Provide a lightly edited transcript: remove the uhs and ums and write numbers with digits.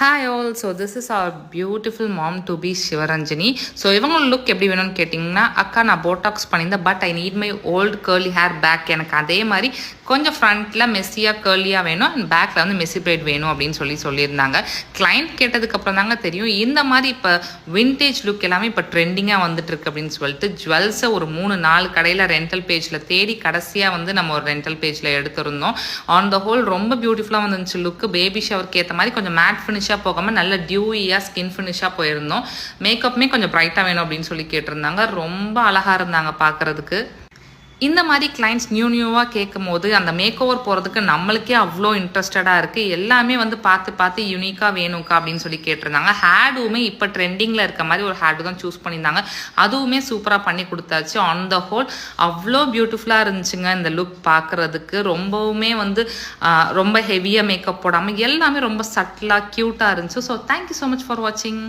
Hi all. So this is our beautiful mom to be Sivaranjani. So இவங்களோட look எப்படி வேணும்னு கேட்டிங்கன்னா, அக்கா நான் போட்டாக்ஸ் பண்ணியிருந்தேன், but I need my old curly hair back. எனக்கு அதே மாதிரி கொஞ்சம் ஃப்ரண்ட்டில் மெஸ்ஸியாக கேர்லியாக வேணும் அண்ட் பேக்கில் வந்து மெஸ்ஸி பிரைட் வேணும் அப்படின்னு சொல்லியிருந்தாங்க. கிளைண்ட் கேட்டதுக்கப்புறம் தாங்க தெரியும் இந்த மாதிரி இப்போ வின்டேஜ் லுக் எல்லாமே இப்போ ட்ரெண்டிங்காக வந்துட்டுருக்கு அப்படின்னு சொல்லிட்டு ஜுவல்ஸை ஒரு 3-4 கடையில் ரெண்டல் பேஜில் தேடி கடைசியாக வந்து நம்ம ஒரு ரெண்டல் பேஜில் எடுத்திருந்தோம். ஆன் த ஹோல் ரொம்ப பியூட்டிஃபுல்லாக வந்துருந்துச்சு லுக்கு. பேபி ஷவருக்கு ஏற்ற மாதிரி கொஞ்சம் மேட் ஃபினிஷ் போகாமல் நல்ல டியூயியாக ஸ்கின் ஃபினிஷாக போயிருந்தோம். மேக்கப்புமே கொஞ்சம் பிரைட்டாக வேணும் அப்படின்னு சொல்லி கேட்டிருந்தாங்க. ரொம்ப அழகாக இருந்தாங்க பார்க்குறதுக்கு. இந்த மாதிரி கிளைண்ட்ஸ் நியூவாக கேட்கும் போது அந்த மேக் ஓவர் போகிறதுக்கு நம்மளுக்கே அவ்வளோ இன்ட்ரெஸ்டடாக இருக்குது. எல்லாமே வந்து பார்த்து யூனிக்காக வேணும்க்கா அப்படின்னு சொல்லி கேட்டிருந்தாங்க. ஹேடுமே இப்போ ட்ரெண்டிங்கில் இருக்க மாதிரி ஒரு ஹேடு தான் சூஸ் பண்ணியிருந்தாங்க. அதுவுமே சூப்பராக பண்ணி கொடுத்தாச்சு. ஆன் த ஹோல் அவ்வளோ பியூட்டிஃபுல்லாக இருந்துச்சுங்க இந்த லுக் பார்க்குறதுக்கு. ரொம்பவுமே வந்து ரொம்ப ஹெவியாக மேக்கப் போடாமல் எல்லாமே ரொம்ப சட்டிலாக க்யூட்டாக இருந்துச்சு. So thank you so much for வாட்சிங்.